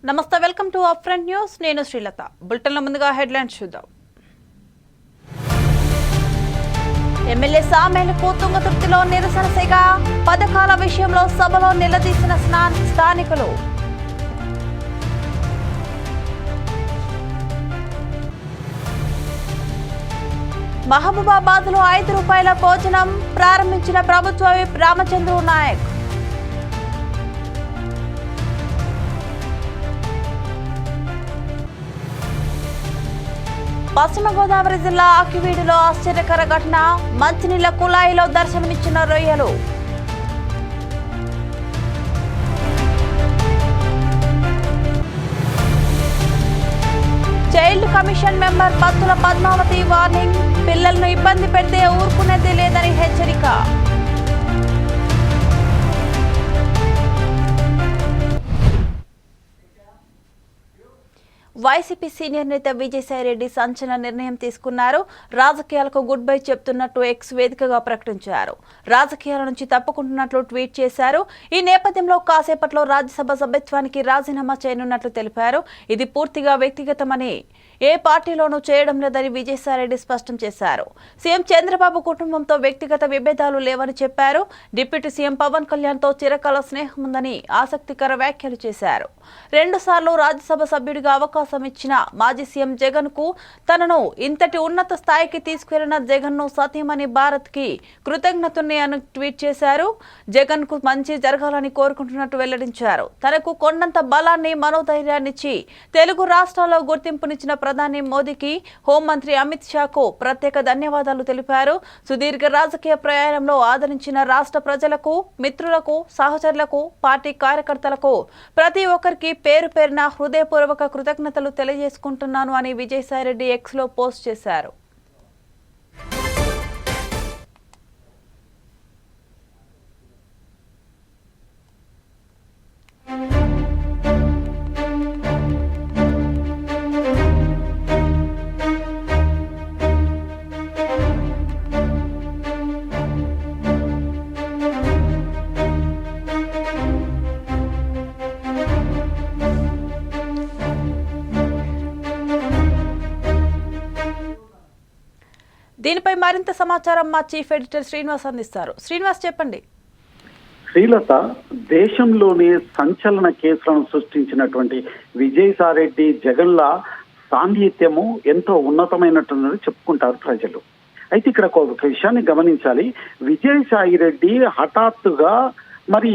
నమస్తే, welcome to up front news. నేను శ్రీలత. బులెటిన్ల ముందుగా హెడ్లైన్స్ చూద్దాం. ఎమ్మెల్యే సామేలకు తుంగతుర్తిలో నిరసన సేగ, పథకాల విషయంలో సభలో నిలదీసిన స్థానికులు. మహబూబాబాద్ లో 5 రూపాయల భోజనం ప్రారంభించిన ప్రభుత్వ విప్ రామచంద్ర నాయక్. పశ్చిమ గోదావరి జిల్లా ఆకివీడులో ఆశ్చర్యకర ఘటన, మంచినీళ్ల కుళాయిలో దర్శనమిచ్చిన రొయ్యలు. Child commission member పత్తుల Padmavati warning, పిల్లలను ఇబ్బంది పెడితే ఊరుకునేది లేదని హెచ్చరిక. వైసీపీ సీనియర్ నేత విజయసాయిరెడ్డి సంచలన నిర్ణయం తీసుకున్నారు. రాజకీయాలకు గుడ్ బై చెప్తున్నట్టు ఎక్స్ వేదికగా ప్రకటించారు. రాజకీయాల నుంచి తప్పుకుంటున్నట్లు ట్వీట్ చేశారు. ఈ నేపథ్యంలో కాసేపట్లో రాజ్యసభ సభ్యత్వానికి రాజీనామా చేయనున్నట్లు తెలిపారు. ఇది పూర్తిగా వ్యక్తిగతమని, ఏ పార్టీలోనూ చేయడం లేదని విజయసాయిరెడ్డి స్పష్టం చేశారు. సీఎం చంద్రబాబు కుటుంబంతో వ్యక్తిగత విభేదాలు లేవని చెప్పారు. డిప్యూటీ సీఎం పవన్ కళ్యాణ్ తో చిరకాల స్నేహం ఉందని ఆసక్తికర వ్యాఖ్యలు చేశారు. 2 సార్లు రాజ్యసభ సభ్యుడిగా అవకాశం ఇచ్చిన మాజీ సీఎం జగన్ కు తనను ఇంతటి ఉన్నత స్థాయికి తీసుకెళ్లిన జగన్ ను సతీమణి భారత్ కి కృతజ్ఞతని అని ట్వీట్ చేశారు. జగన్ కు మంచి జరగాలని కోరుకుంటున్నట్టు వెల్లడించారు. తనకు కొండంత బలాన్ని, మనోధైర్యాన్నిచ్చి తెలుగు రాష్ట్రాల్లో గుర్తింపునిచ్చిన ప్రధాని మోదీకి, హోంమంత్రి అమిత్ షాకు ప్రత్యేక ధన్యవాదాలు తెలిపారు. సుదీర్ఘ రాజకీయ ప్రయాణంలో ఆదరించిన రాష్ట్ర ప్రజలకు, మిత్రులకు, సహచరులకు, పార్టీ కార్యకర్తలకు ప్రతి ఒక్కరికి పేరు పేరున హృదయపూర్వక కృతజ్ఞతలు తెలియజేసుకుంటున్నాను అని విజయసాయిరెడ్డి ఎక్స్ లో పోస్ట్ చేశారు. దీనిపై మరింత సమాచారం మా చీఫ్ ఎడిటర్ శ్రీనివాస్ అందిస్తారు. శ్రీనివాస్, చెప్పండి. శ్రీలత, దేశంలోనే సంచలన కేసులను సృష్టించినటువంటి విజయసాయిరెడ్డి జగన్ల సాన్నిహిత్యము ఎంతో ఉన్నతమైనట్టున్నది చెప్పుకుంటారు ప్రజలు. అయితే ఇక్కడ ఒక విషయాన్ని గమనించాలి. విజయసాయిరెడ్డి హఠాత్తుగా మరి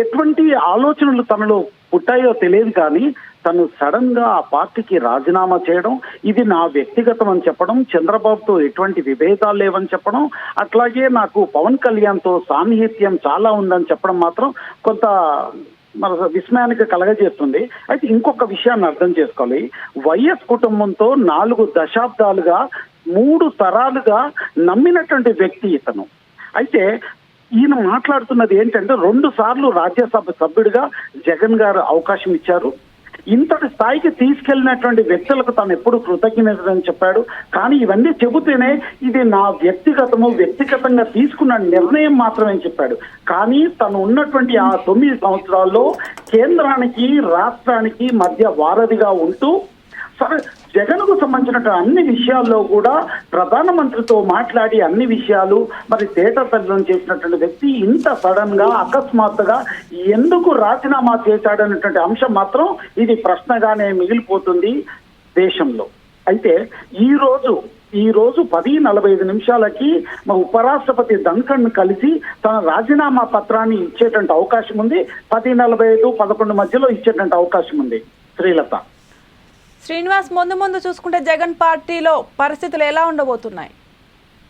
ఎటువంటి ఆలోచనలు తనలో పుట్టాయో తెలియదు, కానీ తను సడన్ గా ఆ పార్టీకి రాజీనామా చేయడం, ఇది నా వ్యక్తిగతం అని చెప్పడం, చంద్రబాబుతో ఎటువంటి విభేదాలు లేవని చెప్పడం, అట్లాగే నాకు పవన్ కళ్యాణ్ తో సాన్నిహిత్యం చాలా ఉందని చెప్పడం మాత్రం కొంత మన విస్మయానికి కలగజేస్తుంది. అయితే ఇంకొక విషయాన్ని అర్థం చేసుకోవాలి. వైఎస్ కుటుంబంతో 4 దశాబ్దాలుగా 3 తరాలుగా నమ్మినటువంటి వ్యక్తి ఇతను. అయితే ఈయన మాట్లాడుతున్నది ఏంటంటే, 2 సార్లు రాజ్యసభ సభ్యుడిగా జగన్ గారు అవకాశం ఇచ్చారు. ఇంతటి స్థాయికి తీసుకెళ్లినటువంటి వ్యక్తులకు తాను ఎప్పుడు కృతజ్ఞతని చెప్పాడు. కానీ ఇవన్నీ చెబుతేనే ఇది నా వ్యక్తిగతంగా తీసుకున్న నిర్ణయం మాత్రమే చెప్పాడు. కానీ తను ఉన్నటువంటి ఆ 9 సంవత్సరాల్లో కేంద్రానికి, రాష్ట్రానికి మధ్య వారధిగా ఉంటూ సరే జగన్ కు సంబంధించిన అన్ని విషయాల్లో కూడా ప్రధానమంత్రితో మాట్లాడి అన్ని విషయాలు మరి తేటతెల్లం చేసినటువంటి వ్యక్తి ఇంత సడన్ గా అకస్మాత్తుగా ఎందుకు రాజీనామా చేశాడనేటువంటి అంశం మాత్రం ఇది ప్రశ్నగానే మిగిలిపోతుంది దేశంలో. అయితే ఈ రోజు 10:45 మా ఉపరాష్ట్రపతి ధన్ఖడ్ కలిసి తన రాజీనామా పత్రాన్ని ఇచ్చేటువంటి అవకాశం ఉంది. 10:45, 11 మధ్యలో ఇచ్చేటువంటి అవకాశం ఉంది. శ్రీలత. శ్రీనివాస్, ముందు చూసుకుంటే జగన్ పార్టీలో పరిస్థితులు ఎలా ఉండబోతున్నాయి?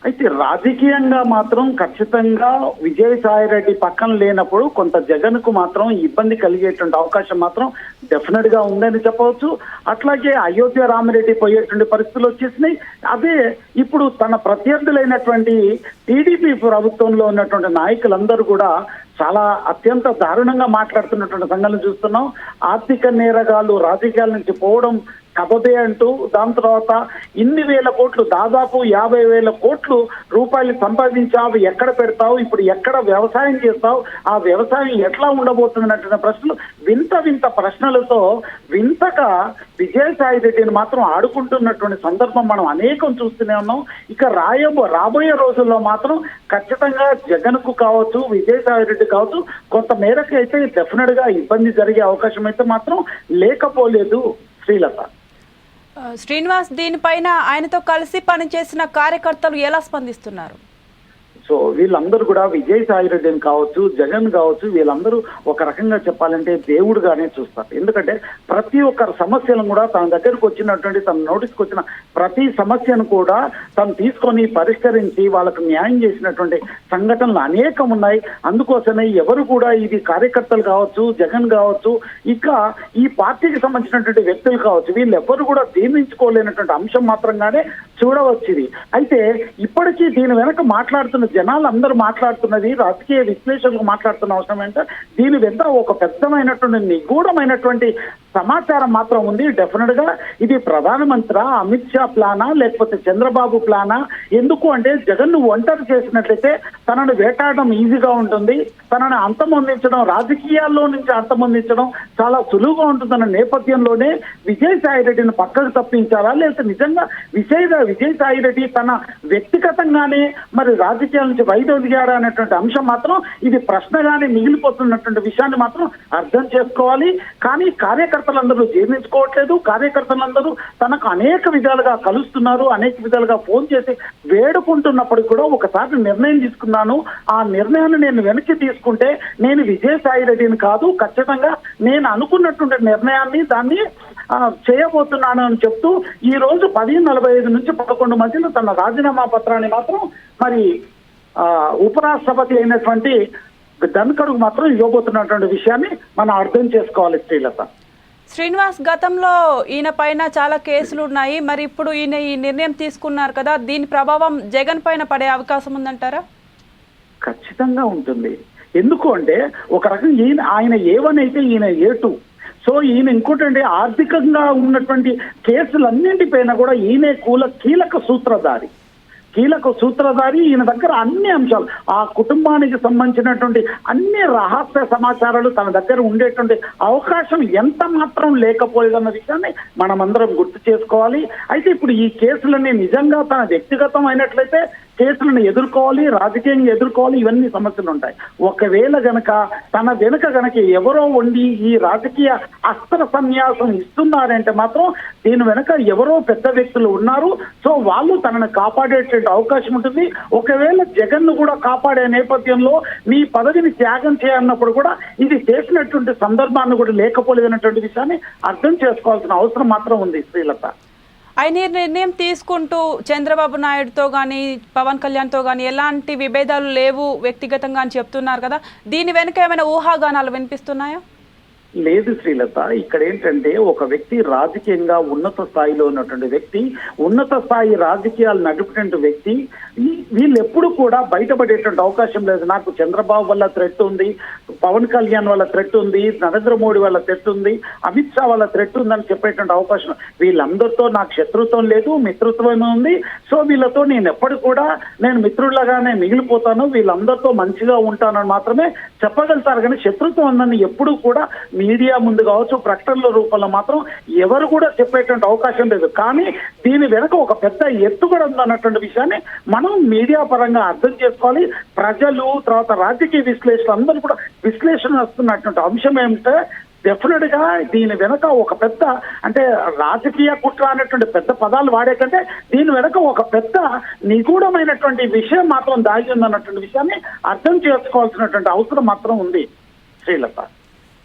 అయితే రాజకీయంగా మాత్రం ఖచ్చితంగా విజయసాయిరెడ్డి పక్కన లేనప్పుడు కొంత జగన్ కు మాత్రం ఇబ్బంది కలిగేటువంటి అవకాశం మాత్రం డెఫినెట్ గా ఉందని చెప్పవచ్చు. అట్లాగే అయోధ్య రామిరెడ్డి పోయేటువంటి పరిస్థితులు వచ్చేసినాయి. అదే ఇప్పుడు తన ప్రత్యర్థులైనటువంటి టీడీపీ ప్రభుత్వంలో ఉన్నటువంటి నాయకులందరూ కూడా చాలా అత్యంత దారుణంగా మాట్లాడుతున్నటువంటి సంఘటనలు చూస్తున్నాం. ఆర్థిక నేరగాళ్లు రాజకీయాల నుంచి పోవడం కబదే అంటూ దాని తర్వాత ఇన్ని వేల కోట్లు, దాదాపు 50,000 కోట్లు రూపాయలు సంపాదించావు, ఎక్కడ పెడతావు, ఇప్పుడు ఎక్కడ వ్యవసాయం చేస్తావు, ఆ వ్యవసాయం ఎట్లా ఉండబోతుందన్నటువంటి ప్రశ్నలు, వింత వింత ప్రశ్నలతో వింతగా విజయసాయి రెడ్డిని మాత్రం ఆడుకుంటున్నటువంటి సందర్భం మనం అనేకం చూస్తూనే ఉన్నాం. ఇక రాబోయే రోజుల్లో మాత్రం ఖచ్చితంగా జగన్ కు కావచ్చు, విజయసాయి రెడ్డి కావచ్చు, కొంత మేరకు అయితే డెఫినెట్ గా ఇబ్బంది జరిగే అవకాశం అయితే మాత్రం లేకపోలేదు శ్రీలత. శ్రీనివాస్, దీనిపైన ఆయనతో కలిసి పనిచేసిన కార్యకర్తలు ఎలా స్పందిస్తున్నారు? సో వీళ్ళందరూ కూడా విజయసాయి రెడ్డిని కావచ్చు, జగన్ కావచ్చు, వీళ్ళందరూ ఒక రకంగా చెప్పాలంటే దేవుడుగానే చూస్తారు. ఎందుకంటే ప్రతి ఒక్క సమస్యలను కూడా తన దగ్గరకు వచ్చినటువంటి, తన నోటీస్కి వచ్చిన ప్రతి సమస్యను కూడా తను తీసుకొని పరిష్కరించి వాళ్ళకు న్యాయం చేసినటువంటి సంఘటనలు అనేకం ఉన్నాయి. అందుకోసమే ఎవరు కూడా ఇది కార్యకర్తలు కావచ్చు, జగన్ కావచ్చు, ఇక ఈ పార్టీకి సంబంధించినటువంటి వ్యక్తులు కావచ్చు, వీళ్ళెవ్వరు కూడా జీర్ణించుకోలేనటువంటి అంశం మాత్రంగానే చూడవచ్చు ఇది. అయితే ఇప్పటికీ దీని వెనక మాట్లాడుతున్న జనాలు అందరూ మాట్లాడుతున్నది, రాజకీయ విశ్లేషకులు మాట్లాడుతున్న అవసరం ఏంటంటే దీని వెంట ఒక పెద్దమైనటువంటి నిగూఢమైనటువంటి సమాచారం మాత్రం ఉంది. డెఫినెట్ గా ఇది ప్రధానమంత్రి అమిత్ షా ప్లానా లేకపోతే చంద్రబాబు ప్లానా? ఎందుకు అంటే జగన్ ను ఒంటరి చేసినట్లయితే తనను వేటాడడం ఈజీగా ఉంటుంది, తనను అంతమొందించడం, రాజకీయాల్లో నుంచి అంతమొందించడం చాలా సులువుగా ఉంటుందన్న నేపథ్యంలోనే విజయసాయి రెడ్డిని పక్కకు తప్పించాలా, లేకపోతే నిజంగా విజయసాయి రెడ్డి తన వ్యక్తిగతంగానే మరి రాజకీయాల నుంచి వైదొలిగారా అనేటువంటి అంశం మాత్రం ఇది ప్రశ్నగానే మిగిలిపోతున్నటువంటి విషయాన్ని మాత్రం అర్థం చేసుకోవాలి. కానీ కార్యకర్తలందరూ జీర్ణించుకోవట్లేదు. కార్యకర్తలందరూ తనకు అనేక విధాలుగా కలుస్తున్నారు, అనేక విధాలుగా ఫోన్ చేసి వేడుకుంటున్నప్పటికీ కూడా ఒకసారి నిర్ణయం తీసుకున్నాను, ఆ నిర్ణయాన్ని నేను వెనక్కి తీసుకుంటే నేను విజయసాయి రెడ్డిని కాదు, ఖచ్చితంగా నేను అనుకున్నటువంటి నిర్ణయాన్ని దాన్ని చేయబోతున్నాను అని చెప్తూ ఈ రోజు 10:45 నుంచి 11 మధ్యలో తన రాజీనామా పత్రాన్ని మాత్రం మరి ఉపరాష్ట్రపతి అయినటువంటి ధన్కర్కు మాత్రం ఇవ్వబోతున్నటువంటి విషయాన్ని మనం అర్థం చేసుకోవాలి శ్రీలత. శ్రీనివాస్, గతంలో ఈయన పైన చాలా కేసులు ఉన్నాయి, మరి ఇప్పుడు ఈయన ఈ నిర్ణయం తీసుకున్నారు కదా, దీని ప్రభావం జగన్ పైన పడే అవకాశం ఉందంటారా? ఖచ్చితంగా ఉంటుంది. ఎందుకు అంటే ఒక రకంగా ఆయన A1 అయితే ఈయన A2. సో ఈయన ఇంకోటంటే ఆర్థికంగా ఉన్నటువంటి కేసులన్నింటిపైన కూడా ఈయనే కీలక సూత్రధారి. ఈయన దగ్గర అన్ని అంశాలు, ఆ కుటుంబానికి సంబంధించినటువంటి అన్ని రహస్య సమాచారాలు తన దగ్గర ఉండేటువంటి అవకాశం ఎంత మాత్రం లేకపోలేదన్న విషయాన్ని మనమందరం గుర్తు చేసుకోవాలి. అయితే ఇప్పుడు ఈ కేసులన్నీ నిజంగా తన వ్యక్తిగతం అయినట్లయితే కేసులను ఎదుర్కోవాలి, రాజకీయంగా ఎదుర్కోవాలి, ఇవన్నీ సమస్యలు ఉంటాయి. ఒకవేళ గనక తన వెనుక గనక ఎవరో ఉండి ఈ రాజకీయ అస్త్ర సన్యాసం ఇస్తున్నారంటే మాత్రం దీని వెనుక ఎవరో పెద్ద వ్యక్తులు ఉన్నారు. సో వాళ్ళు తనను కాపాడేటువంటి అవకాశం ఉంటుంది. ఒకవేళ జగన్ ను కూడా కాపాడే నేపథ్యంలో నీ పదవిని త్యాగం చేయన్నప్పుడు కూడా ఇది చేసినటువంటి సందర్భాన్ని కూడా లేకపోలేదన్నటువంటి విషయాన్ని అర్థం చేసుకోవాల్సిన అవసరం మాత్రం ఉంది శ్రీలత. ఆయన నిర్ణయం తీసుకుంటూ చంద్రబాబు నాయుడుతో కానీ పవన్ కళ్యాణ్తో కానీ ఎలాంటి విభేదాలు లేవు వ్యక్తిగతంగా అని చెప్తున్నారు కదా, దీని వెనుక ఏమైనా ఊహాగానాలు వినిపిస్తున్నాయా? లేదు శ్రీలత, ఇక్కడ ఏంటంటే ఒక వ్యక్తి రాజకీయంగా ఉన్నత స్థాయిలో ఉన్నటువంటి వ్యక్తి, ఉన్నత స్థాయి రాజకీయాలు నడిపినటువంటి వ్యక్తి, వీళ్ళు ఎప్పుడు కూడా బయటపడేటువంటి అవకాశం లేదు. నాకు చంద్రబాబు వల్ల థ్రెట్ ఉంది, పవన్ కళ్యాణ్ వల్ల థ్రెట్ ఉంది, నరేంద్ర మోడీ వల్ల థ్రెట్ ఉంది, అమిత్ షా వల్ల థ్రెట్ ఉందని చెప్పేటువంటి అవకాశం. వీళ్ళందరితో నాకు శత్రుత్వం లేదు, మిత్రత్వమే ఉంది. సో వీళ్ళతో నేను ఎప్పటికి కూడా నేను మిత్రులాగానే మిగిలిపోతాను, వీళ్ళందరితో మంచిగా ఉంటానని మాత్రమే చెప్పగలుగుతారు. కానీ శత్రుత్వం ఉందని ఎప్పుడు కూడా మీడియా ముందు కావచ్చు, ప్రకటనల రూపంలో మాత్రం ఎవరు కూడా చెప్పేటువంటి అవకాశం లేదు. కానీ దీని వెనక ఒక పెద్ద ఎత్తు కూడా ఉందన్నటువంటి విషయాన్ని మనం మీడియా పరంగా అర్థం చేసుకోవాలి. ప్రజలు తర్వాత రాజకీయ విశ్లేషకులు అందరూ కూడా విశ్లేషణ వస్తున్నటువంటి అంశం ఏమిటంటే డెఫినెట్ గా దీని వెనక ఒక పెద్ద అంటే రాజకీయ కుట్ర అనేటువంటి పెద్ద పదాలు వాడే కంటే దీని వెనక ఒక పెద్ద నిగూఢమైనటువంటి విషయం మాత్రం దాగి ఉందన్నటువంటి విషయాన్ని అర్థం చేసుకోవాల్సినటువంటి అవసరం మాత్రం ఉంది శ్రీలత.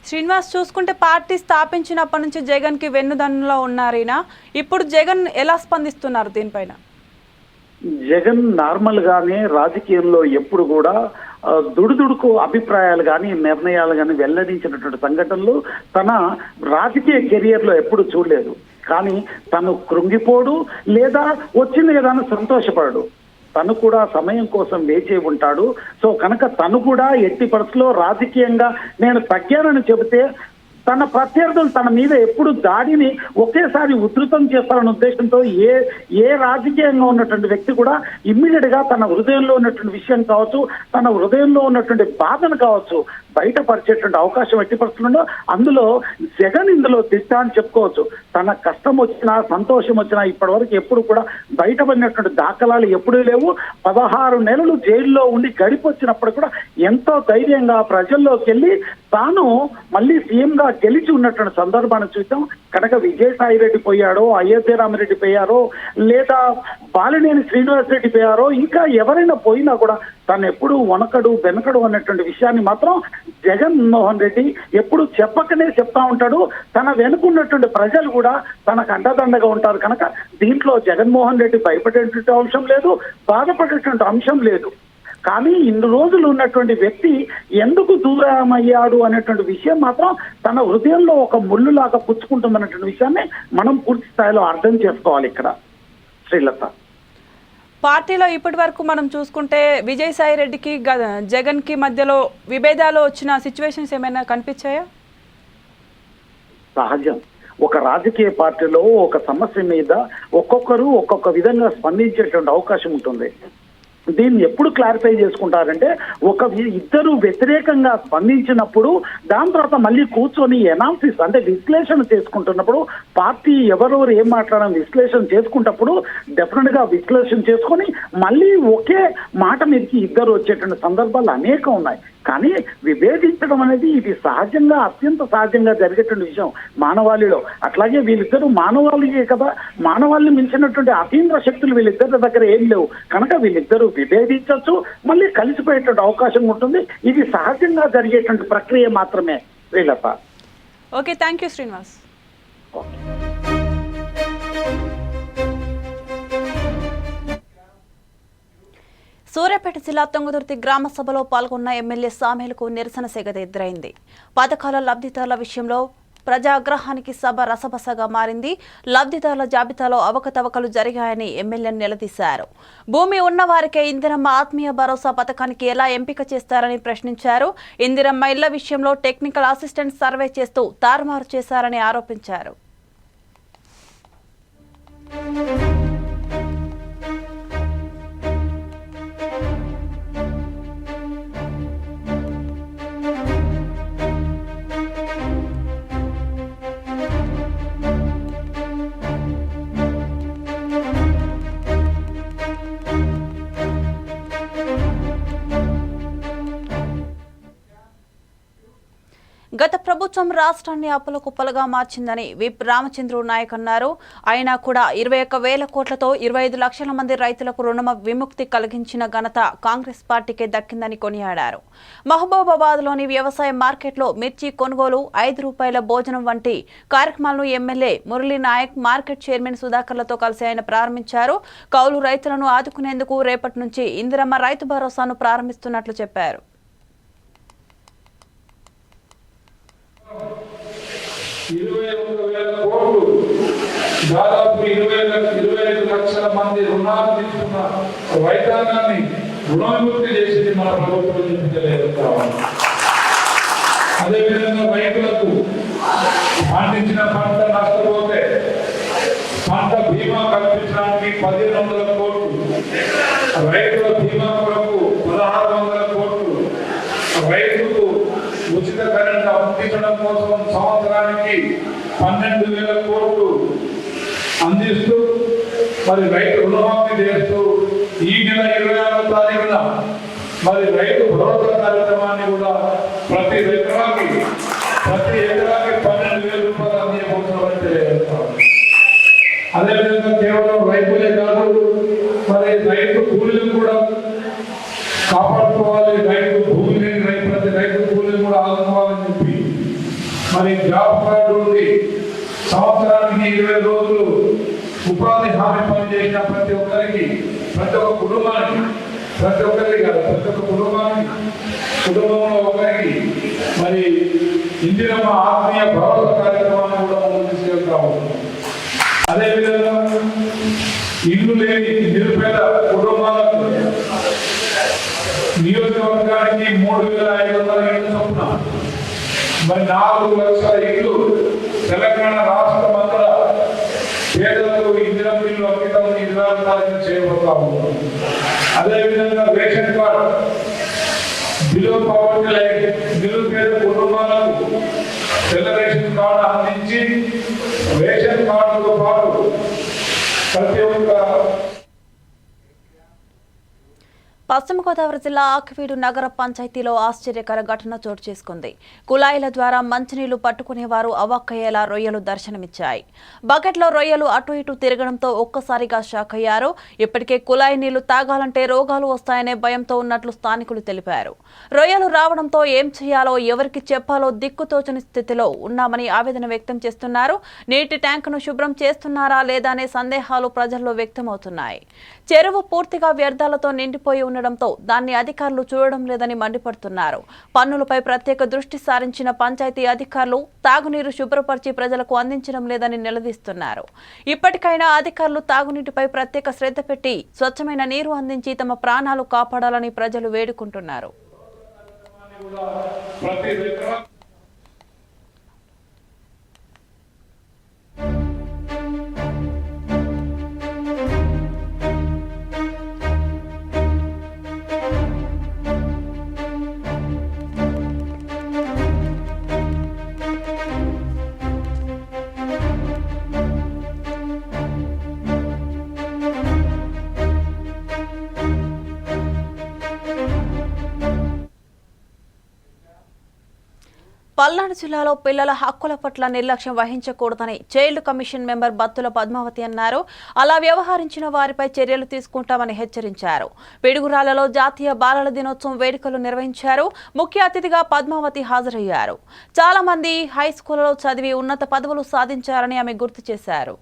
శ్రీనివాస్, చూసుకుంటే పార్టీ స్థాపించినప్పటి నుంచి జగన్ కి వెన్నుదన్నులో ఉన్నారైనా, ఇప్పుడు జగన్ ఎలా స్పందిస్తున్నారు దీనిపైన? జగన్ నార్మల్ గానే రాజకీయంలో ఎప్పుడు కూడా దుడుదుడుకు అభిప్రాయాలు కానీ నిర్ణయాలు కానీ వెల్లడించినటువంటి సంఘటనలు తన రాజకీయ కెరియర్ లో ఎప్పుడు చూడలేదు. కానీ తను కృంగిపోడు లేదా వచ్చింది కదా అని సంతోషపడడు. తను కూడా సమయం కోసం వేచి ఉంటాడు. సో కనుక తను కూడా ఎట్టి పరిస్థితుల్లో రాజకీయంగా నేను తగ్గానని చెబితే తన ప్రత్యర్థులు తన మీద ఎప్పుడు దాడిని ఒకేసారి ఉధృతం చేస్తారన్న ఉద్దేశంతో ఏ రాజకీయంగా ఉన్నటువంటి వ్యక్తి కూడా ఇమ్మీడియట్ గా తన హృదయంలో ఉన్నటువంటి విషయం కావచ్చు, తన హృదయంలో ఉన్నటువంటి బాధను కావచ్చు బయటపరిచేటువంటి అవకాశం ఎట్టి పరిస్థితుల్లో అందులో జగన్ ఇందులో దిట్ట అని చెప్పుకోవచ్చు. తన కష్టం వచ్చినా సంతోషం వచ్చినా ఇప్పటి వరకు ఎప్పుడు కూడా బయటపడినటువంటి దాఖలాలు ఎప్పుడూ లేవు. 16 నెలలు జైల్లో ఉండి గడిపొచ్చినప్పుడు కూడా ఎంతో ధైర్యంగా ప్రజల్లోకి వెళ్ళి తాను మళ్ళీ సీఎం గా గెలిచి ఉన్నటువంటి సందర్భాన్ని చూద్దాం. కనుక విజయసాయిరెడ్డి పోయాడో, అయోధ్య రామిరెడ్డి పోయారో, లేదా బాలినేని శ్రీనివాసరెడ్డి పోయారో, ఇంకా ఎవరైనా పోయినా కూడా తను ఎప్పుడు వనకడు వెనకడు అన్నటువంటి విషయాన్ని మాత్రం జగన్మోహన్ రెడ్డి ఎప్పుడు చెప్పకనే చెప్తా ఉంటాడు. తన వెనుకున్నటువంటి ప్రజలు కూడా తనకు అండదండగా ఉంటారు. కనుక దీంట్లో జగన్మోహన్ రెడ్డి భయపడేటువంటి అంశం లేదు, బాధపడేటువంటి అంశం లేదు. కానీ ఇన్ని రోజులు ఉన్నటువంటి వ్యక్తి ఎందుకు దూరం అయ్యాడు అనేటువంటి విషయం మాత్రం తన హృదయంలో ఒక ముళ్ళులాగా పుచ్చుకుంటుందన్నటువంటి విషయాన్ని మనం పూర్తి స్థాయిలో అర్థం చేసుకోవాలి. ఇక్కడ శ్రీలత పార్టీలో ఇప్పటి వరకు మనం చూసుకుంటే విజయసాయి రెడ్డికి జగన్ కి మధ్యలో విభేదాలు వచ్చిన సిచ్యువేషన్స్ ఏమైనా కనిపించాయా? సహజం. ఒక రాజకీయ పార్టీలో ఒక సమస్య మీద ఒక్కొక్కరు ఒక్కొక్క విధంగా స్పందించేటువంటి అవకాశం ఉంటుంది. దీన్ని ఎప్పుడు క్లారిఫై చేసుకుంటారంటే ఇద్దరు వ్యతిరేకంగా స్పందించినప్పుడు దాని తర్వాత మళ్ళీ కూర్చొని ఎనాలిసిస్ అంటే విశ్లేషణ చేసుకుంటున్నప్పుడు పార్టీ ఎవరెవరు ఏం మాట్లాడడం విశ్లేషణ చేసుకుంటప్పుడు డెఫినెట్ గా విశ్లేషణ చేసుకొని మళ్ళీ ఒకే మాట మీదకి ఇద్దరు వచ్చేటువంటి సందర్భాలు అనేకం ఉన్నాయి. కానీ విభేదించడం అనేది ఇది సహజంగా అత్యంత సహజంగా జరిగేటువంటి విషయం మానవాళిలో. అట్లాగే వీళ్ళిద్దరూ మానవాళియే కదా, మానవాళిని మించినటువంటి అతీంద్ర శక్తులు వీళ్ళిద్దరి దగ్గర ఏం లేవు. కనుక వీళ్ళిద్దరూ విభేదించవచ్చు, మళ్ళీ కలిసిపోయేటువంటి అవకాశం ఉంటుంది. ఇది సహజంగా జరిగేటువంటి ప్రక్రియ మాత్రమే. Srilatha. Okay, thank you Srinivas. Suryapet జిల్లా తుంగతుర్తి గ్రామ సభలో పాల్గొన్న ఎమ్మెల్యే సామేలకు నిరసన సెగ ఎదురైంది. పథకాల లబ్ధిదారుల విషయంలో ప్రజాగ్రహానికి సభ రసబసగా మారింది. లబ్ధిదారుల జాబితాలో అవకతవకలు జరిగాయని ఎమ్మెల్యేను నిలదీశారు. భూమి ఉన్నవారికే ఇందిరమ్మ ఆత్మీయ భరోసా పథకానికి ఎలా ఎంపిక చేస్తారని ప్రశ్నించారు. ఇందిరమ్మ ఇళ్ల విషయంలో టెక్నికల్ అసిస్టెంట్ సర్వే చేస్తూ తారుమారు చేశారని ఆరోపించారు. గత ప్రభుత్వం రాష్ట్రాన్ని అప్పుల కుప్పలుగా మార్చిందని విప్ రామచంద్రు నాయక్ అన్నారు. అయినా కూడా 21,000 కోట్లతో 25 లక్షల మంది రైతులకు రుణ విముక్తి కలిగించిన ఘనత కాంగ్రెస్ పార్టీకే దక్కిందని కొనియాడారు. మహబూబాబాద్లోని వ్యవసాయ మార్కెట్లో మిర్చి కొనుగోలు, 5 రూపాయల భోజనం వంటి కార్యక్రమాలను MLA Murali Naik, market chairman సుధాకర్లతో కలిసి ఆయన ప్రారంభించారు. కౌలు రైతులను ఆదుకునేందుకు రేపటి నుంచి ఇందిరమ్మ రైతు భరోసాను ప్రారంభిస్తున్నట్లు చెప్పారు. 21,000 కోట్లు, దాదాపు 25 లక్షల మంది రుణాలు తీసుకున్న రైతాంగాన్ని రుణ విముక్తి చేసింది మన ప్రభుత్వం తెలియజేస్తామని. అదేవిధంగా రైతులకు పండించిన పంట నష్టపోతే పంట బీమా కల్పించడానికి 1,500 కోట్లు, రైతుల బీమా కొరకు 1,600 కోట్లు, రైతుకు ఉచిత కరెంట్ అందించడం కోసం సంవత్సరానికి 12,000 కోట్లు అందిస్తూ మరి రైతు రుణమాఫీ చేస్తూ ఈ నెల 26వ తారీఖున మరి రైతు భరోసా కార్యక్రమాన్ని కూడా ప్రతి ఎకరాకి 12,000 రూపాయలు అందించబోతున్నామని తెలియజేస్తాం. అదేవిధంగా కేవలం రైతులే కాదు, మరి రైతు కూలీలను కూడా కాపాడుకోవాలి. రైతు భూమి లేని ప్రతి రైతు కూలీని కూడా ఆదుకోవాలని చెప్పి మరి జాబ్ కార్డు నుండి సంవత్సరానికి 20 రోజులు ఉపాధి హామీ పనిచేసిన ప్రతి ఒక్కరికి, ప్రతి ఒక్క కుటుంబానికి, ప్రతి ఒక్కరికి కాదు ప్రతి ఒక్క కుటుంబానికి, కుటుంబంలో ఒకరికి మరి ఇందిరమ్మ ఆత్మీయ భరోసా కార్యక్రమాన్ని కూడా మనం తీసుకెళ్తాము. అదేవిధంగా ఇల్లు లేని నిరుపేద కుటుంబాలకు నియోజకవర్గానికి 3,500 ఇళ్ళు చొప్పున మరి 4 లక్షల ఇళ్ళు చేస్తూ ఉన్నాం. అదేవిధంగా ration card below poverty line నిరుపేద కుటుంబాలకు తెల్ల రేషన్ కార్డు అందించి రేషన్ కార్డుతో పాటు ప్రతి ఒక్క పశ్చిమ గోదావరి జిల్లా ఆకివీడు నగర పంచాయతీలో ఆశ్చర్యకర ఘటన చోటు చేసుకుంది. కుళాయిల ద్వారా మంచినీళ్లు పట్టుకునేవారు అవాక్కయ్యేలా రొయ్యలు దర్శనమిచ్చాయి. బకెట్లో రొయ్యలు అటు ఇటు తిరగడంతో ఒక్కసారిగా షాక్ అయ్యారు. ఇప్పటికే కుళాయి నీళ్లు తాగాలంటే రోగాలు వస్తాయనే భయంతో ఉన్నట్లు స్థానికులు తెలిపారు. రొయ్యలు రావడంతో ఏం చేయాలో ఎవరికి చెప్పాలో దిక్కుతోచని స్థితిలో ఉన్నామని ఆవేదన వ్యక్తం చేస్తున్నారు. నీటి ట్యాంకును శుభ్రం చేస్తున్నారా లేదా అనే సందేహాలు ప్రజల్లో వ్యక్తమవుతున్నాయి. చెరువు పూర్తిగా వ్యర్థాలతో నిండిపోయి ఉండడంతో దాన్ని అధికారులు చూడడం లేదని మండిపడుతున్నారు. పన్నులపై ప్రత్యేక దృష్టి సారించిన పంచాయతీ అధికారులు తాగునీరు శుభ్రపరిచి ప్రజలకు అందించడం లేదని నిలదీస్తున్నారు. ఇప్పటికైనా అధికారులు తాగునీటిపై ప్రత్యేక శ్రద్ధ పెట్టి స్వచ్ఛమైన నీరు అందించి తమ ప్రాణాలు కాపాడాలని ప్రజలు వేడుకుంటున్నారు. పల్నాడు జిల్లాలో పిల్లల హక్కుల పట్ల నిర్లక్ష్యం వహించకూడదని child commission member Battula Padmavathi అన్నారు. అలా వ్యవహరించిన వారిపై చర్యలు తీసుకుంటామని హెచ్చరించారు. పిడుగురాళ్లలో జాతీయ బాలల దినోత్సవం వేడుకలు నిర్వహించారు. ముఖ్య అతిథిగా పద్మావతి హాజరయ్యారు. చాలా మంది హైస్కూల్లో చదివి ఉన్నత పదవులు సాధించారని ఆమె గుర్తు చేశారు.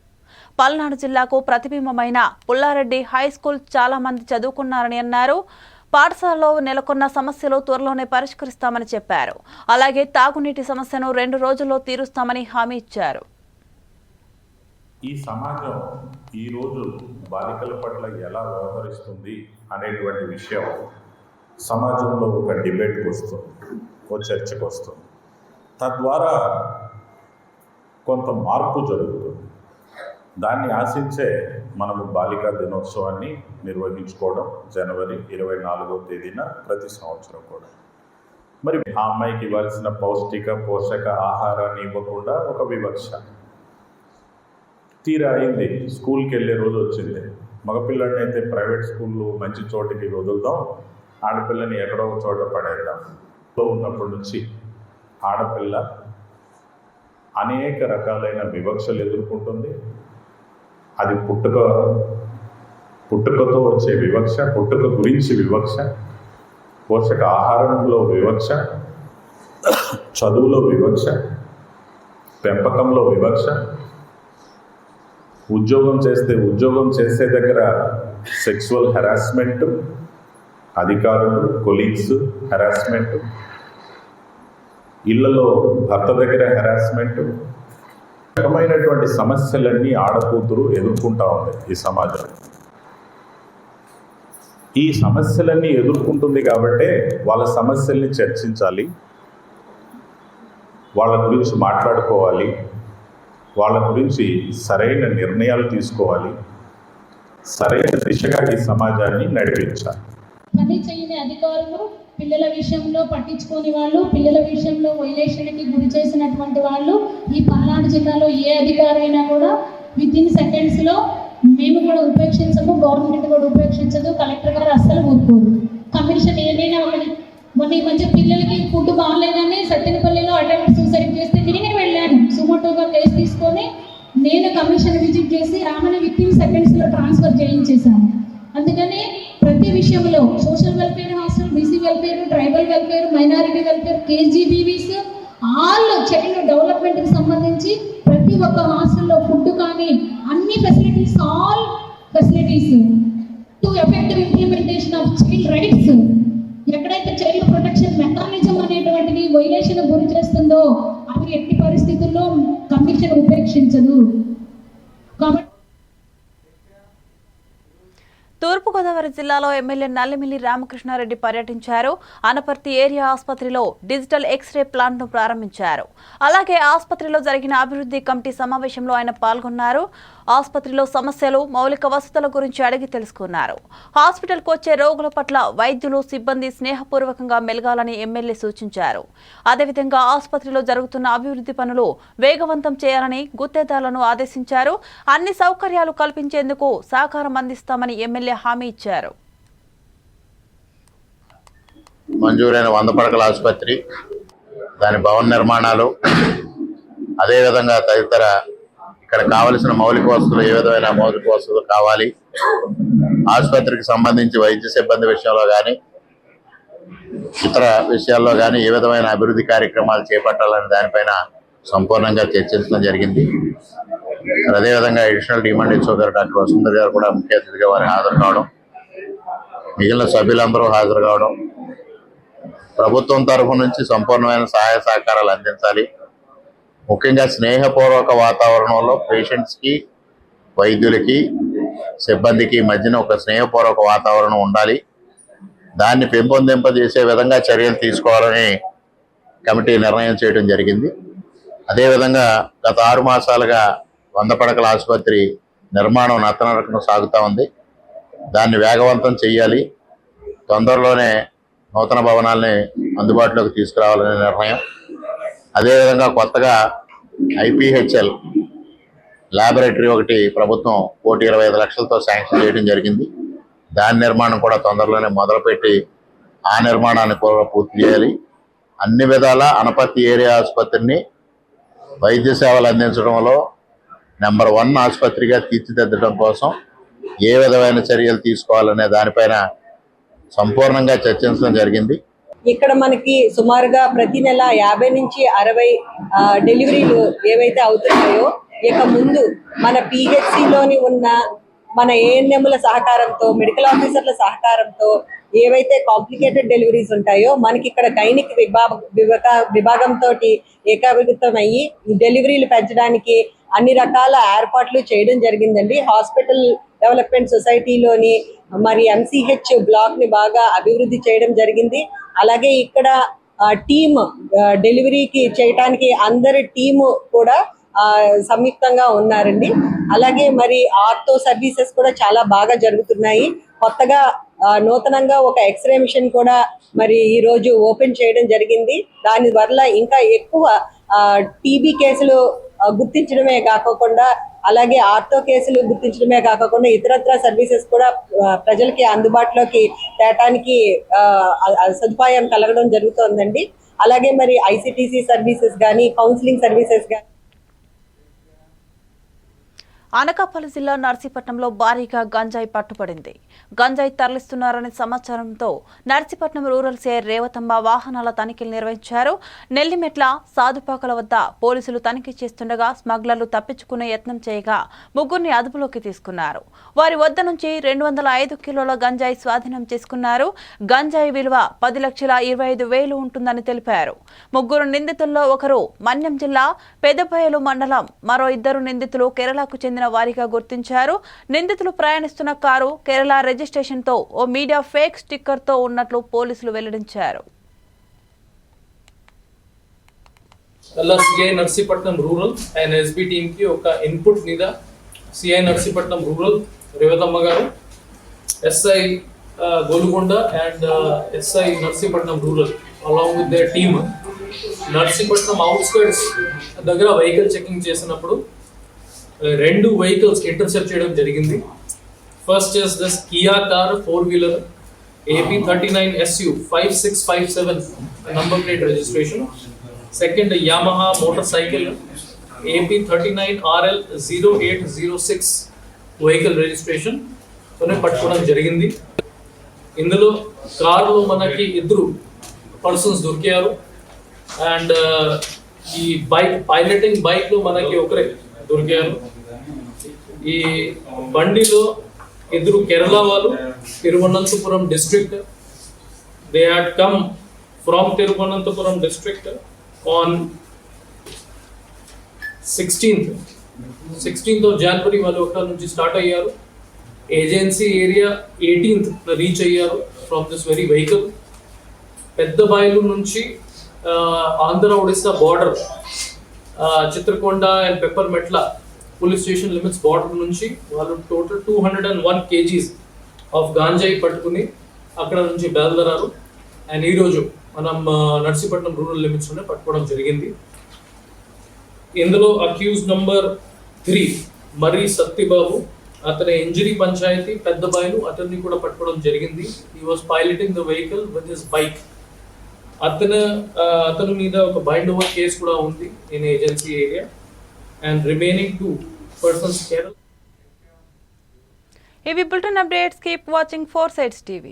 పల్నాడు జిల్లాకు ప్రతిబింబమైన పుల్లారెడ్డి హైస్కూల్ చాలా మంది చదువుకున్నారని అన్నారు. పాఠశాలలో నెలకొన్న సమస్యలు త్వరలోనే పరిష్కరిస్తామని చెప్పారు. అలాగే తాగునీటి సమస్యను 2 రోజుల్లో తీరుస్తామని హామీ ఇచ్చారు. ఈ సమాజం ఈరోజు బాలికల పట్ల ఎలా వ్యవహరిస్తుంది అనేటువంటి విషయం సమాజంలో ఒక డిబేట్కి వస్తుంది, ఒక చర్చకు వస్తుంది. తద్వారా కొంత మార్పు జరుగుతుంది. దాన్ని ఆశించే మనము బాలికా దినోత్సవాన్ని నిర్వహించుకోవడం జనవరి 24వ తేదీన ప్రతి సంవత్సరం కూడా. మరి ఆ అమ్మాయికి ఇవ్వాల్సిన పోషక ఆహారాన్ని ఇవ్వకుండా ఒక వివక్ష తీరా అయింది. స్కూల్కి వెళ్ళే రోజు వచ్చింది. మగపిల్లని అయితే ప్రైవేట్ స్కూళ్ళు మంచి చోటికి వదులుదాం, ఆడపిల్లని ఎక్కడో ఒక చోట పడేద్దాం. ఉన్నప్పటి నుంచి ఆడపిల్ల అనేక రకాలైన వివక్షలు ఎదుర్కొంటుంది. అది పుట్టుకతో వచ్చే వివక్ష, పుట్టుక గురించి వివక్ష, పోషక ఆహారంలో వివక్ష, చదువులో వివక్ష, పెంపకంలో వివక్ష, ఉద్యోగం చేసే దగ్గర సెక్సువల్ హెరాస్మెంట్, అధికారులు కొలీగ్స్ హెరాస్మెంట్, ఇళ్లలో భర్త దగ్గర హెరాస్మెంట్, రకమైనటువంటి సమస్యలన్నీ ఆడకూతురు ఎదుర్కొంటా ఉంది ఈ సమాజం. ఈ సమస్యలన్నీ ఎదుర్కొంటుంది కాబట్టే వాళ్ళ సమస్యల్ని చర్చించాలి, వాళ్ళ గురించి మాట్లాడుకోవాలి, వాళ్ళ గురించి సరైన నిర్ణయాలు తీసుకోవాలి, సరైన దిశగా ఈ సమాజాన్ని నడిపించాలి. పని చేయని అధికారులు, పిల్లల విషయంలో పట్టించుకోని వాళ్ళు, పిల్లల విషయంలో వైలేషన్కి గురి చేసినటువంటి వాళ్ళు ఈ పల్నాడు జిల్లాలో ఏ అధికారైనా కూడా వితిన్ సెకండ్స్లో మేము కూడా ఉపేక్షించము, గవర్నమెంట్ కూడా ఉపేక్షించదు, కలెక్టర్ గారు అస్సలు ఊరుకోరు. కమిషన్ ఏదైనా ఒకటి మొన్న ఈ మధ్య పిల్లలకి ఫుడ్ బాగాలేదని సత్తెనపల్లిలో అటెంప్ట్ సూసైడ్ చేస్తే నేనే వెళ్ళాను. సుమోటోగా కేసు తీసుకొని నేను కమిషన్ విజిట్ చేసి ఆమెను వితిన్ సెకండ్స్లో ట్రాన్స్ఫర్ చేయించేశాను. అందుకని ప్రతి విషయంలో social welfare hostel, BC welfare, tribal welfare, minority welfare, KGBVs, all child డెవలప్మెంట్కి సంబంధించి ప్రతి ఒక్క హాస్టల్లో ఫుడ్ కానీ అన్ని facilities, all facilities to effective implementation of child rights. ఎక్కడైతే చైల్డ్ ప్రొటెక్షన్ మెకానిజం అనేటువంటిది వైలేషన్ గురి చేస్తుందో అవి ఎట్టి పరిస్థితుల్లో కమిషన్ ఉపేక్షించదు. కాబట్టి తూర్పుగోదావరి జిల్లాలో ఎమ్మెల్యే నల్లిమిల్లి రామకృష్ణారెడ్డి పర్యటించారు. అనపర్తి ఏరియా ఆసుపత్రిలో డిజిటల్ ఎక్స్రే ప్లాంట్ను ప్రారంభించారు. అలాగే ఆసుపత్రిలో జరిగిన అభివృద్ధి కమిటీ సమావేశంలో ఆయన పాల్గొన్నారు. ఆసుపత్రిలో సమస్యలు, మౌలిక వసతుల గురించి అడిగి తెలుసుకున్నారు. హాస్పిటల్కు వచ్చే రోగుల పట్ల వైద్యులు, సిబ్బంది స్నేహపూర్వకంగా మెలగాలని ఎమ్మెల్యే సూచించారు. అదేవిధంగా ఆసుపత్రిలో జరుగుతున్న అభివృద్ధి పనులు వేగవంతం చేయాలని గుత్తేదారులను ఆదేశించారు. అన్ని సౌకర్యాలు కల్పించేందుకు సహకారం అందిస్తామని ఎమ్మెల్యే హామీ ఇచ్చారు. మంజూరైన 100 పడకల ఆసుపత్రి, దాని భవన నిర్మాణాలు, అదేవిధంగా తదితర ఇక్కడ కావలసిన మౌలిక వసతులు, ఏ విధమైన మౌలిక వసతులు కావాలి, ఆసుపత్రికి సంబంధించి వైద్య సిబ్బంది విషయంలో కానీ ఇతర విషయాల్లో కానీ ఏ విధమైన అభివృద్ధి కార్యక్రమాలు చేపట్టాలని దానిపైన సంపూర్ణంగా చర్చించడం జరిగింది. అదేవిధంగా అడిషనల్ డిమాండ్ హెచ్ఓ గారు డాక్టర్ వసుంధర గారు కూడా ముఖ్య అతిథిగా వారు హాజరు కావడం, మిగిలిన సభ్యులందరూ హాజరు కావడం, ప్రభుత్వం తరఫు నుంచి సంపూర్ణమైన సహాయ సహకారాలు అందించాలి. ముఖ్యంగా స్నేహపూర్వక వాతావరణంలో పేషెంట్స్కి, వైద్యులకి, సిబ్బందికి మధ్యన ఒక స్నేహపూర్వక వాతావరణం ఉండాలి. దాన్ని పెంపొందింపజేసే విధంగా చర్యలు తీసుకోవాలని కమిటీ నిర్ణయం చేయడం జరిగింది. అదేవిధంగా గత 6 మాసాలుగా 100 పడకల ఆసుపత్రి నిర్మాణం నత్తనడకన సాగుతూ ఉంది. దాన్ని వేగవంతం చేయాలి. తొందరలోనే నూతన భవనాల్ని అందుబాటులోకి తీసుకురావాలనే నిర్ణయం. అదేవిధంగా కొత్తగా IPHL ల్యాబొరేటరీ ఒకటి ప్రభుత్వం 1,25 లక్షలతో శాంక్షన్ చేయడం జరిగింది. దాని నిర్మాణం కూడా తొందరలోనే మొదలుపెట్టి ఆ నిర్మాణాన్ని కూడా పూర్తి చేయాలి. అన్ని విధాల అనపర్తి ఏరియా ఆసుపత్రిని వైద్య సేవలు అందించడంలో నెంబర్ 1 ఆసుపత్రిగా తీర్చిదిద్దడం కోసం ఏ విధమైన చర్యలు తీసుకోవాలనే దానిపైన సంపూర్ణంగా చర్చించడం జరిగింది. ఇక్కడ మనకి సుమారుగా ప్రతి నెల 50 నుంచి 60 డెలివరీలు ఏవైతే అవుతున్నాయో, ఇక ముందు మన PHCలోని ఉన్న మన ANMల సహకారంతో, మెడికల్ ఆఫీసర్ల సహకారంతో ఏవైతే కాంప్లికేటెడ్ డెలివరీస్ ఉంటాయో మనకి ఇక్కడ గైనిక్ విభాగంతో ఏకాభిగతమయ్యి ఈ డెలివరీలు పెంచడానికి అన్ని రకాల ఏర్పాట్లు చేయడం జరిగిందండి. హాస్పిటల్ డెవలప్మెంట్ సొసైటీలోని మరి MCH బ్లాక్ ని బాగా అభివృద్ధి చేయడం జరిగింది. అలాగే ఇక్కడ టీమ్ డెలివరీకి చేయడానికి అందరి టీము కూడా సంయుక్తంగా ఉన్నారండి. అలాగే మరి ఆర్థో సర్వీసెస్ కూడా చాలా బాగా జరుగుతున్నాయి. కొత్తగా నూతనంగా ఒక ఎక్స్రే మిషన్ కూడా మరి ఈ రోజు ఓపెన్ చేయడం జరిగింది. దాని వల్ల ఇంకా ఎక్కువ టీబీ కేసులు గుర్తించడమే కాకుండా, అలాగే ఆర్థో కేసులు గుర్తించడమే కాకుండా ఇతరత్ర సర్వీసెస్ కూడా ప్రజలకి అందుబాటులోకి తేటానికి సదుపాయం కలగడం జరుగుతోందండి. అలాగే మరి ICTC సర్వీసెస్ కానీ, కౌన్సిలింగ్ సర్వీసెస్ కానీ. అనకాపల్లి జిల్లా నర్సీపట్నంలో భారీగా గంజాయి పట్టుబడింది. గంజాయి తరలిస్తున్నారనే సమాచారంతో నర్సీపట్నం రూరల్ సిఐ రేవతమ్మ వాహనాల తనిఖీలు నిర్వహించారు. నెల్లిమెట్ల, సాదుపాకల వద్ద పోలీసులు తనిఖీ చేస్తుండగా స్మగ్లర్లు తప్పించుకునే యత్నం చేయగా 3 అదుపులోకి తీసుకున్నారు. వారి వద్ద నుంచి 205 కిలోల గంజాయి స్వాధీనం చేసుకున్నారు. గంజాయి విలువ 10,25,000 ఉంటుందని తెలిపారు. 3 నిందితుల్లో ఒకరు మన్యం జిల్లా పెదబయలు మండలం, మరో 2 నిందితులు కేరళకు చెందిన వారిగా గుర్తించారు. నిందితులు ప్రయాణిస్తున్న కారు కేరళ రిజిస్ట్రేషన్ తో ఓ మీడియా ఫేక్ స్టిక్కర్ తో ఉన్నట్లు పోలీసులు వెల్లడించారు. CI Narsipatnam rural and SB team కి ఒక ఇన్పుట్ మీద సిఐ నర్సీపట్నం రూరల్ రేవతమ్మ గారు, SI Golconda and SI Narsipatnam rural along with their team Narsipatnam outskirts దగ్గర వెహికల్ చెకింగ్ చేసినప్పుడు 2 వెహికల్స్ ఇంటర్సెప్ట్ చేయడం జరిగింది. First is this Kia car 4-wheeler AP 39SU 5657 number plate registration. Second యామహా motor cycle AP 39RL 0806 vehicle registration పట్టుకోవడం జరిగింది. ఇందులో కార్లో మనకి 2 persons దొరికారు అండ్ ఈ పైలటింగ్ బైక్ లో మనకి ఒకరే దొరికారు. ఈ బండిలో 2 కేరళ వాళ్ళు, Thiruvananthapuram district. They had come from Thiruvananthapuram district on 16th of January వాళ్ళు అక్కడ నుంచి స్టార్ట్ అయ్యారు. ఏజెన్సీ ఏరియా 18th రీచ్ అయ్యారు from this very vehicle. Pedda Bayalu నుంచి ఆంధ్ర ఒడిస్సా బార్డర్ చిత్రకొండ అండ్ పెప్పర్మెట్ల పోలీస్ స్టేషన్ లిమిట్స్ బార్డర్ నుంచి వాళ్ళు టోటల్ 201 kgs ఆఫ్ గాంజాయి పట్టుకుని అక్కడ నుంచి బయలుదేరారు. అండ్ ఈరోజు మనం నర్సీపట్నం రూరల్ లిమిట్స్ లోనే పట్టుకోవడం జరిగింది. ఇందులో అక్యూజ్ నంబర్ 3 మర్రి సత్యబాబు, అతని ఇంజరీ పంచాయతీ పెద్ద బాయిలు అతన్ని కూడా పట్టుకోవడం జరిగింది. He was piloting the vehicle with his bike. అతని మీద ఒక బైండ్ ఓవర్ కేసు కూడా ఉంది in agency area. And remaining 2 persons Kerala. ఇవి bulletin updates. Keep watching 4 Sides TV.